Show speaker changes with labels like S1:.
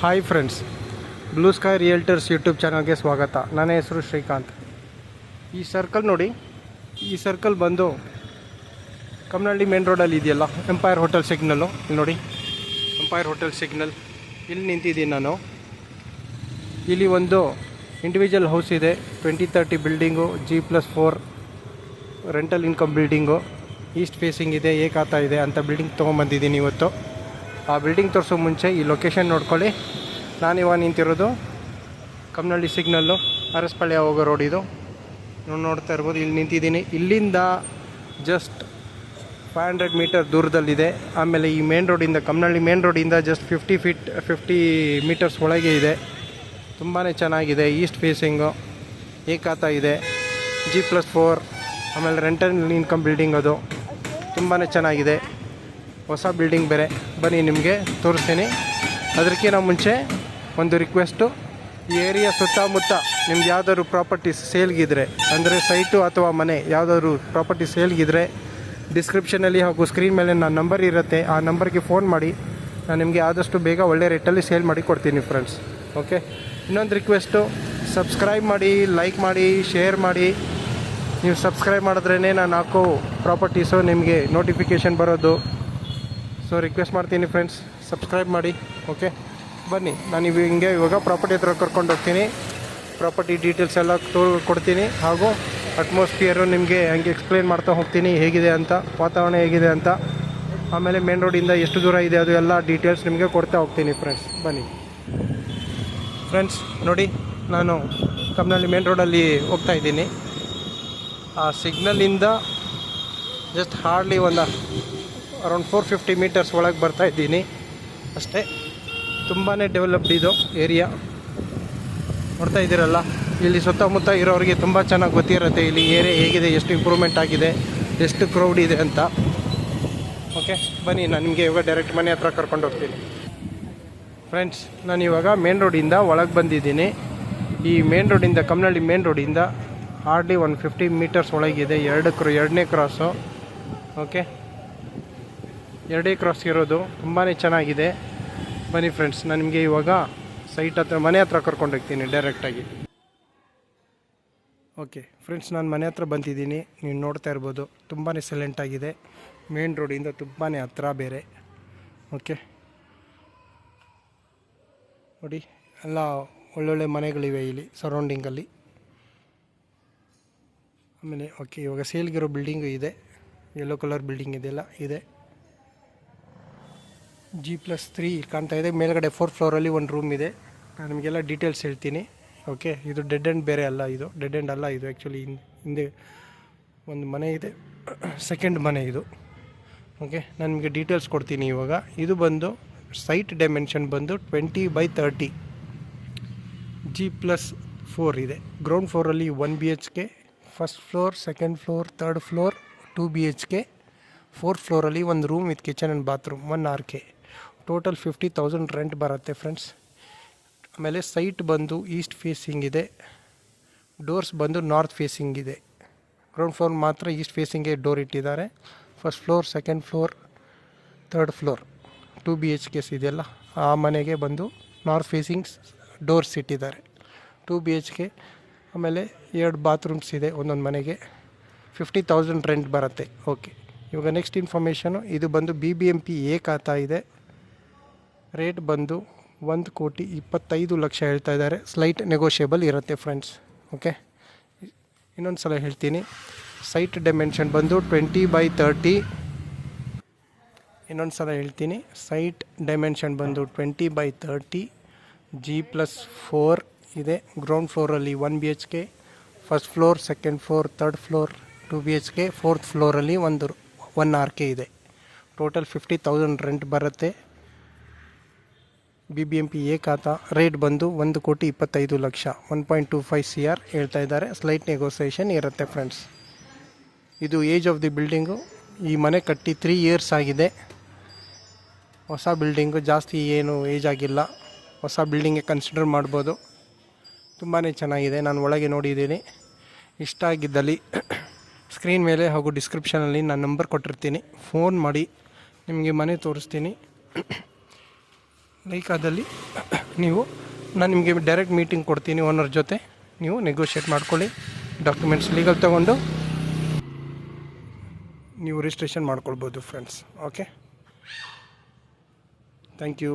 S1: Hi friends, blue sky realtors YouTube ಚಾನಲ್ಗೆ ಸ್ವಾಗತ. ನನ್ನ ಹೆಸರು ಶ್ರೀಕಾಂತ್. ಈ ಸರ್ಕಲ್ ನೋಡಿ, ಈ ಸರ್ಕಲ್ ಬಂದು ಕಮ್ಮನಹಳ್ಳಿ ಮೇನ್ ರೋಡಲ್ಲಿ ಇದೆಯಲ್ಲ, ಎಂಪೈರ್ ಹೋಟೆಲ್ ಸಿಗ್ನಲ್ಲು. ಇಲ್ಲಿ ನೋಡಿ, ಎಂಪೈರ್ ಹೋಟೆಲ್ ಸಿಗ್ನಲ್. ಇಲ್ಲಿ ನಿಂತಿದ್ದೀನಿ ನಾನು. ಇಲ್ಲಿ ಒಂದು ಇಂಡಿವಿಜುವಲ್ ಹೌಸ್ ಇದೆ, 2030 building, G+4 rental income building. East facing ಇದೆ, ಏಕಾತ ಇದೆ ಅಂತ ಬಿಲ್ಡಿಂಗ್ ತೊಗೊಂಬಂದಿದ್ದೀನಿ ಇವತ್ತು. ಆ ಬಿಲ್ಡಿಂಗ್ ತೋರಿಸೋ ಮುಂಚೆ ಈ ಲೊಕೇಶನ್ ನೋಡ್ಕೊಳ್ಳಿ. ನಾನಿವಾಗ ನಿಂತಿರೋದು ಕಮ್ಮನಹಳ್ಳಿ ಸಿಗ್ನಲ್ಲು, ಅರಸಪಾಳ್ಯ ಹೋಗೋ ರೋಡ್ ಇದು. ನೋಡ್ತಾ ಇರ್ಬೋದು, ಇಲ್ಲಿ ನಿಂತಿದ್ದೀನಿ. ಇಲ್ಲಿಂದ ಜಸ್ಟ್ 500 ಮೀಟರ್ ದೂರದಲ್ಲಿದೆ. ಆಮೇಲೆ ಈ ಮೇನ್ ರೋಡಿಂದ, ಕಮ್ಮನಹಳ್ಳಿ ಮೇನ್ ರೋಡಿಂದ ಜಸ್ಟ್ 50 ಮೀಟರ್ಸ್ ಒಳಗೆ ಇದೆ. ತುಂಬಾ ಚೆನ್ನಾಗಿದೆ. ಈಸ್ಟ್ ಫೇಸಿಂಗು, ಏಕಾತ ಇದೆ, G+4 ಆಮೇಲೆ ರೆಂಟಲ್ ಇನ್ಕಮ್ ಬಿಲ್ಡಿಂಗ್. ಅದು ತುಂಬಾ ಚೆನ್ನಾಗಿದೆ, ಹೊಸ ಬಿಲ್ಡಿಂಗ್ ಬೇರೆ. ಬನ್ನಿ ನಿಮಗೆ ತೋರಿಸ್ತೀನಿ. ಅದಕ್ಕಿಂತ ಮುಂಚೆ ಒಂದು ರಿಕ್ವೆಸ್ಟು, ಈ ಏರಿಯಾ ಸುತ್ತಮುತ್ತ ನಿಮ್ದು ಯಾವುದಾದ್ರು ಪ್ರಾಪರ್ಟೀಸ್ ಸೇಲ್ಗಿದ್ರೆ, ಅಂದರೆ ಸೈಟು ಅಥವಾ ಮನೆ ಯಾವುದಾದ್ರು ಪ್ರಾಪರ್ಟಿ ಸೇಲ್ಗಿದ್ರೆ, ಡಿಸ್ಕ್ರಿಪ್ಷನಲ್ಲಿ ಹಾಗೂ ಸ್ಕ್ರೀನ್ ಮೇಲೆ ನನ್ನ ನಂಬರ್ ಇರುತ್ತೆ. ಆ ನಂಬರ್ಗೆ ಫೋನ್ ಮಾಡಿ, ನಾನು ನಿಮಗೆ ಆದಷ್ಟು ಬೇಗ ಒಳ್ಳೆ ರೇಟಲ್ಲಿ ಸೇಲ್ ಮಾಡಿ ಕೊಡ್ತೀನಿ ಫ್ರೆಂಡ್ಸ್. ಓಕೆ, ಇನ್ನೊಂದು ರಿಕ್ವೆಸ್ಟು, ಸಬ್ಸ್ಕ್ರೈಬ್ ಮಾಡಿ, ಲೈಕ್ ಮಾಡಿ, ಶೇರ್ ಮಾಡಿ. ನೀವು ಸಬ್ಸ್ಕ್ರೈಬ್ ಮಾಡಿದ್ರೇ ನಾನು ಹಾಕೋ ಪ್ರಾಪರ್ಟೀಸು ನಿಮಗೆ ನೋಟಿಫಿಕೇಷನ್ ಬರೋದು. ಸೊ ರಿಕ್ವೆಸ್ಟ್ ಮಾಡ್ತೀನಿ ಫ್ರೆಂಡ್ಸ್, ಸಬ್ಸ್ಕ್ರೈಬ್ ಮಾಡಿ. ಓಕೆ, ಬನ್ನಿ ನಾನು ಇವಾಗ ಪ್ರಾಪರ್ಟಿ ಹತ್ರ ಕರ್ಕೊಂಡು ಹೋಗ್ತೀನಿ. ಪ್ರಾಪರ್ಟಿ ಡೀಟೇಲ್ಸ್ ಎಲ್ಲ ಕೊಡ್ತೀನಿ, ಹಾಗೂ ಅಟ್ಮಾಸ್ಫಿಯರು ನಿಮಗೆ ಹಂಗೆ ಎಕ್ಸ್ಪ್ಲೇನ್ ಮಾಡ್ತಾ ಹೋಗ್ತೀನಿ, ಹೇಗಿದೆ ಅಂತ, ವಾತಾವರಣ ಹೇಗಿದೆ ಅಂತ. ಆಮೇಲೆ ಮೇನ್ ರೋಡಿಂದ ಎಷ್ಟು ದೂರ ಇದೆ ಅದು ಎಲ್ಲ ಡೀಟೇಲ್ಸ್ ನಿಮಗೆ ಕೊಡ್ತಾ ಹೋಗ್ತೀನಿ ಫ್ರೆಂಡ್ಸ್. ಬನ್ನಿ ಫ್ರೆಂಡ್ಸ್, ನೋಡಿ ನಾನು ಕಮ್ಮನಹಳ್ಳಿ ಮೇನ್ ರೋಡಲ್ಲಿ ಹೋಗ್ತಾ ಇದ್ದೀನಿ. ಆ ಸಿಗ್ನಲಿಂದ ಜಸ್ಟ್ ಹಾರ್ಡ್ಲಿ ಒಂದು ಅರೌಂಡ್ 450 ಮೀಟರ್ಸ್ ಒಳಗೆ ಬರ್ತಾ ಇದ್ದೀನಿ ಅಷ್ಟೇ. ತುಂಬಾ ಡೆವಲಪ್ಡ್ ಇದು ಏರಿಯಾ, ನೋಡ್ತಾ ಇದ್ದೀರಲ್ಲ. ಇಲ್ಲಿ ಸುತ್ತಮುತ್ತ ಇರೋರಿಗೆ ತುಂಬ ಚೆನ್ನಾಗಿ ಗೊತ್ತಿರುತ್ತೆ ಇಲ್ಲಿ ಏರಿಯಾ ಹೇಗಿದೆ, ಎಷ್ಟು ಇಂಪ್ರೂವ್ಮೆಂಟ್ ಆಗಿದೆ, ಎಷ್ಟು ಕ್ರೌಡ್ ಇದೆ ಅಂತ. ಓಕೆ, ಬನ್ನಿ ನಾನು ನಿಮಗೆ ಇವಾಗ ಡೈರೆಕ್ಟ್ ಮನೆ ಹತ್ರ ಕರ್ಕೊಂಡು ಹೋಗ್ತೀನಿ ಫ್ರೆಂಡ್ಸ್. ನಾನು ಇವಾಗ ಮೇನ್ ರೋಡಿಂದ ಒಳಗೆ ಬಂದಿದ್ದೀನಿ. ಈ ಮೇನ್ ರೋಡಿಂದ, ಕಮ್ಮನಹಳ್ಳಿ ಮೇನ್ ರೋಡಿಂದ ಹಾರ್ಡ್ಲಿ 150 ಮೀಟರ್ಸ್ ಒಳಗಿದೆ. ಎರಡನೇ ಕ್ರಾಸು. ಓಕೆ, ಎರಡೇ ಕ್ರಾಸ್ ಇರೋದು, ತುಂಬಾ ಚೆನ್ನಾಗಿದೆ. ಬನ್ನಿ ಫ್ರೆಂಡ್ಸ್, ನಾನು ನಿಮಗೆ ಇವಾಗ ಸೈಟ್ ಹತ್ರ, ಮನೆ ಹತ್ರ ಕರ್ಕೊಂಡು ಹೋಗ್ತೀನಿ ಡೈರೆಕ್ಟಾಗಿ. ಓಕೆ ಫ್ರೆಂಡ್ಸ್, ನಾನು ಮನೆ ಹತ್ರ ಬಂದಿದ್ದೀನಿ. ನೀವು ನೋಡ್ತಾ ಇರ್ಬೋದು, ತುಂಬಾ ಸೈಲೆಂಟಾಗಿದೆ. ಮೇನ್ ರೋಡಿಂದ ತುಂಬಾ ಹತ್ರ ಬೇರೆ. ಓಕೆ ನೋಡಿ, ಎಲ್ಲ ಒಳ್ಳೊಳ್ಳೆ ಮನೆಗಳಿವೆ ಇಲ್ಲಿ ಸರೌಂಡಿಂಗಲ್ಲಿ. ಆಮೇಲೆ ಓಕೆ, ಇವಾಗ ಸೇಲ್ಗಿರೋ ಬಿಲ್ಡಿಂಗು ಇದೆ, ಯೆಲ್ಲೋ ಕಲರ್ ಬಿಲ್ಡಿಂಗ್ ಇದೆಲ್ಲ ಇದೆ. G+3 ಕಾಣ್ತಾ ಇದೆ. ಮೇಲ್ಗಡೆ 4th ಫ್ಲೋರಲ್ಲಿ ಒಂದು ರೂಮ್ ಇದೆ. ನಾನು ನಿಮಗೆಲ್ಲ ಡೀಟೇಲ್ಸ್ ಹೇಳ್ತೀನಿ. ಓಕೆ, ಇದು ಡೆಡ್ ಎಂಡ್ ಬೇರೆ ಅಲ್ಲ, ಇದು ಡೆಡ್ ಎಂಡ್ ಅಲ್ಲ. ಇದು ಆ್ಯಕ್ಚುಲಿ ಹಿಂದೆ ಒಂದು ಮನೆ ಇದೆ, ಸೆಕೆಂಡ್ ಮನೆ ಇದು. ಓಕೆ, ನಾನು ನಿಮಗೆ ಡೀಟೇಲ್ಸ್ ಕೊಡ್ತೀನಿ ಇವಾಗ. ಇದು ಬಂದು ಸೈಟ್ ಡೈಮೆನ್ಷನ್ ಬಂದು 20/30, G+4 ಇದೆ. ಗ್ರೌಂಡ್ ಫ್ಲೋರಲ್ಲಿ 1 BHK, first floor, second floor, third floor 2 BHK, 4th ಫ್ಲೋರಲ್ಲಿ ಒಂದು room with kitchen and bathroom 1 RK. Total 50,000 rent ಬರುತ್ತೆ ಫ್ರೆಂಡ್ಸ್. ಆಮೇಲೆ ಸೈಟ್ ಬಂದು ಈಸ್ಟ್ ಫೇಸಿಂಗ್ ಇದೆ. ಡೋರ್ಸ್ ಬಂದು ನಾರ್ತ್ ಫೇಸಿಂಗ್ ಇದೆ. ಗ್ರೌಂಡ್ ಫ್ಲೋರ್ ಮಾತ್ರ ಈಸ್ಟ್ ಫೇಸಿಂಗ್ಗೆ ಡೋರ್ ಇಟ್ಟಿದ್ದಾರೆ. First floor, second floor, third floor 2 BHKs ಇದೆಯಲ್ಲ, ಆ ಮನೆಗೆ ಬಂದು ನಾರ್ತ್ ಫೇಸಿಂಗ್ಸ್ ಡೋರ್ಸ್ ಇಟ್ಟಿದ್ದಾರೆ. 2 BHK. ಆಮೇಲೆ 2 ಬಾತ್ರೂಮ್ಸ್ ಇದೆ ಒಂದೊಂದು ಮನೆಗೆ. 50,000 ರೆಂಟ್ ಬರುತ್ತೆ. ಓಕೆ, ಇವಾಗ ನೆಕ್ಸ್ಟ್ ಇನ್ಫಾರ್ಮೇಷನು, ಇದು ಬಂದು BBMP ಏಕಾತ ಇದೆ. ರೇಟ್ ಬಂದು 1,25,00,000 ಹೇಳ್ತಾ ಇದ್ದಾರೆ. ಸ್ಲೈಟ್ ನೆಗೋಷಿಯಬಲ್ ಇರುತ್ತೆ ಫ್ರೆಂಡ್ಸ್. ಓಕೆ, ಇನ್ನೊಂದು ಸಲ ಹೇಳ್ತೀನಿ. ಸೈಟ್ ಡೈಮೆನ್ಷನ್ ಬಂದು 20/30. ಇನ್ನೊಂದು ಸಲ ಹೇಳ್ತೀನಿ, ಸೈಟ್ ಡೈಮೆನ್ಷನ್ ಬಂದು 20/30, G+4 ಇದೆ. ಗ್ರೌಂಡ್ ಫ್ಲೋರಲ್ಲಿ 1 BHK, first floor, second floor, third floor 2 BHK, 4th ಫ್ಲೋರಲ್ಲಿ 1 RK ಇದೆ. ಟೋಟಲ್ 50,000 ರೆಂಟ್ ಬರುತ್ತೆ. BBMP ಏಕಾತ. ರೇಟ್ ಬಂದು 1,25,00,000, 1.25 CR ಹೇಳ್ತಾ ಇದ್ದಾರೆ. ಸ್ಲೈಟ್ ನೆಗೋಸಿಯೇಷನ್ ಇರುತ್ತೆ ಫ್ರೆಂಡ್ಸ್. ಇದು ಏಜ್ ಆಫ್ ದಿ ಬಿಲ್ಡಿಂಗು. ಈ ಮನೆ ಕಟ್ಟಿ 3 ಇಯರ್ಸ್ ಆಗಿದೆ. ಹೊಸ ಬಿಲ್ಡಿಂಗು, ಜಾಸ್ತಿ ಏನು ಏಜ್ ಆಗಿಲ್ಲ. ಹೊಸ ಬಿಲ್ಡಿಂಗ್ಗೆ ಕನ್ಸಿಡರ್ ಮಾಡ್ಬೋದು. ತುಂಬಾ ಚೆನ್ನಾಗಿದೆ. ನಾನು ಒಳಗೆ ನೋಡಿದ್ದೀನಿ. ಇಷ್ಟ ಆಗಿದ್ದಲ್ಲಿ ಸ್ಕ್ರೀನ್ ಮೇಲೆ ಹಾಗೂ ಡಿಸ್ಕ್ರಿಪ್ಷನಲ್ಲಿ ನಾನು ನಂಬರ್ ಕೊಟ್ಟಿರ್ತೀನಿ, ಫೋನ್ ಮಾಡಿ ನಿಮಗೆ ಮನೆ ತೋರಿಸ್ತೀನಿ. ಲೈಕ್ ಆದಲ್ಲಿ ನೀವು ನಾನು ನಿಮಗೆ ಡೈರೆಕ್ಟ್ ಮೀಟಿಂಗ್ ಕೊಡ್ತೀನಿ ಓನರ್ ಜೊತೆ, ನೀವು ನೆಗೋಷಿಯೇಟ್ ಮಾಡ್ಕೊಳ್ಳಿ, ಡಾಕ್ಯುಮೆಂಟ್ಸ್ ಲೀಗಲ್ ತೊಗೊಂಡು ನೀವು ರಿಜಿಸ್ಟ್ರೇಷನ್ ಮಾಡ್ಕೊಳ್ಬೋದು ಫ್ರೆಂಡ್ಸ್. Okay, thank you.